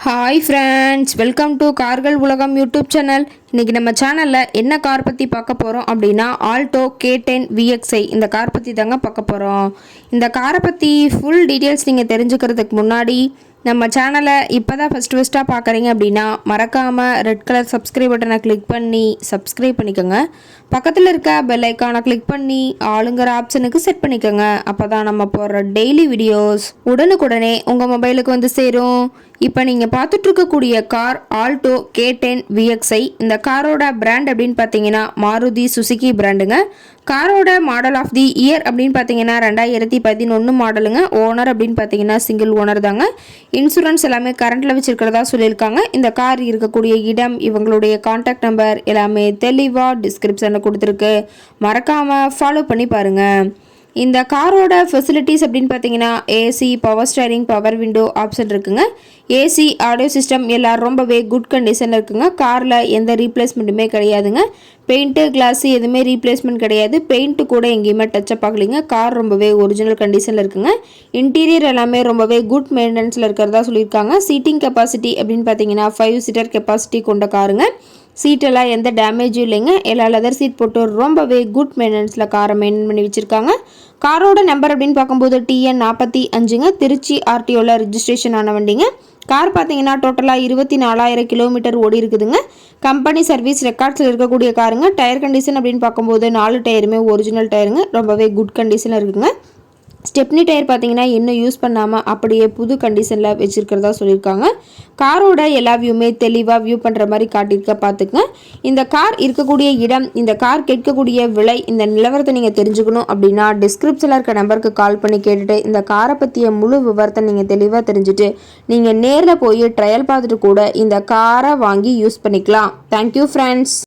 Hi friends, welcome to கார்கள் உலகம் YouTube channel. இன்றைக்கி நம்ம சேனலில் என்ன கார் பற்றி பார்க்க போகிறோம் அப்படின்னா ஆல்டோ K10 VXi இந்த கார் பற்றி தாங்க பார்க்க போகிறோம். இந்த காரை பற்றி ஃபுல் டீட்டெயில்ஸ் நீங்கள் தெரிஞ்சுக்கிறதுக்கு முன்னாடி நம்ம சேனலை இப்போ தான் ஃபஸ்ட்டாக பார்க்குறீங்க அப்படின்னா மறக்காமல் ரெட் கலர் சப்ஸ்கிரைப் பட்டனை கிளிக் பண்ணி சப்ஸ்கிரைப் பண்ணிக்கோங்க. பக்கத்தில் இருக்க பெல் ஐக்கானை கிளிக் பண்ணி ஆளுங்கிற ஆப்ஷனுக்கு செட் பண்ணிக்கோங்க. அப்போ தான் நம்ம போடுற டெய்லி வீடியோஸ் உடனுக்குடனே உங்கள் மொபைலுக்கு வந்து சேரும். இப்போ நீங்கள் பார்த்துட்ருக்கக்கூடிய கார் ஆல்டோ K10 VXi. இந்த காரோட பிராண்ட் அப்படின்னு பார்த்தீங்கன்னா மாருதி சுசுகி பிராண்டுங்க. காரோட மாடல் ஆஃப் தி இயர் அப்படின்னு பார்த்தீங்கன்னா 2011 மாடலுங்க. ஓனர் அப்படின்னு பார்த்தீங்கன்னா சிங்கிள் ஓனர் தாங்க. இன்சூரன்ஸ் எல்லாமே கரண்ட்டில் வச்சுருக்கிறதா சொல்லியிருக்காங்க. இந்த கார் இருக்கக்கூடிய இடம், இவங்களுடைய கான்டாக்ட் நம்பர் எல்லாமே தெளிவாக டிஸ்கிரிப்ஷனில் கொடுத்துருக்கு. மறக்காமல் ஃபாலோ பண்ணி பாருங்கள். இந்த காரோட ஃபெசிலிட்டிஸ் அப்படின்னு பார்த்தீங்கன்னா AC, power steering, power window option இருக்குங்க. ஏசி, ஆடியோ சிஸ்டம் எல்லாம் ரொம்பவே குட் கண்டிஷனில் இருக்குங்க. காரில் எந்த ரீப்ளேஸ்மெண்ட்டுமே கிடையாதுங்க. பெயிண்ட்டு, கிளாஸு எதுவுமே ரீப்ளேஸ்மெண்ட் கிடையாது. பெயிண்ட்டு கூட எங்கேயுமே டச்சப் ஆகலைங்க. கார் ரொம்பவே ஒரிஜினல் கண்டிஷனில் இருக்குங்க. இன்டீரியர் எல்லாமே ரொம்பவே குட் மெயின்டெனன்ஸில் இருக்கிறதா சொல்லியிருக்காங்க. சீட்டிங் கெப்பாசிட்டி அப்படின்னு பார்த்தீங்கன்னா 5 சீட்டர் கெப்பாசிட்டி கொண்ட காருங்க. சீட்டெல்லாம் எந்த டேமேஜும் இல்லைங்க. எல்லா லெதர் சீட் போட்டு ரொம்பவே குட் மெயின்டெனன்ஸில் காரை மெயின்டைன் பண்ணி வச்சுருக்காங்க. காரோட நம்பர் அப்படின்னு பார்க்கும்போது TN 45ங்க. திருச்சி RTOவில் ரிஜிஸ்ட்ரேஷன் ஆன வண்டிங்க. கார் பார்த்தீங்கன்னா டோட்டலாக 24,000 கிலோமீட்டர் ஓடி இருக்குதுங்க. கம்பெனி சர்வீஸ் ரெக்கார்ட்ஸில் இருக்கக்கூடிய காருங்க. டயர் கண்டிஷன் அப்படின்னு பார்க்கும்போது 4 டயருமே ஒரிஜினல் டயருங்க. ரொம்பவே குட் கண்டிஷனில் இருக்குதுங்க. ஸ்டெப்னி டயர் பார்த்தீங்கன்னா இன்னும் யூஸ் பண்ணாமல் அப்படியே புது கண்டிஷனில் வச்சுருக்கிறதா சொல்லியிருக்காங்க. காரோட எல்லா வியூமே தெளிவாக வியூ பண்ணுற மாதிரி காட்டியிருக்க பார்த்துக்குங்க. இந்த கார் இருக்கக்கூடிய இடம், இந்த கார் கேட்கக்கூடிய விலை, இந்த நிலவரத்தை நீங்கள் தெரிஞ்சுக்கணும் அப்படின்னா டிஸ்கிரிப்ஷனில் இருக்க நம்பருக்கு கால் பண்ணி கேட்டுட்டு இந்த காரை பற்றிய முழு விவரத்தை நீங்கள் தெளிவாக தெரிஞ்சுட்டு நீங்கள் நேரில் போய் ட்ரையல் பார்த்துட்டு கூட இந்த காரை வாங்கி யூஸ் பண்ணிக்கலாம். Thank you friends.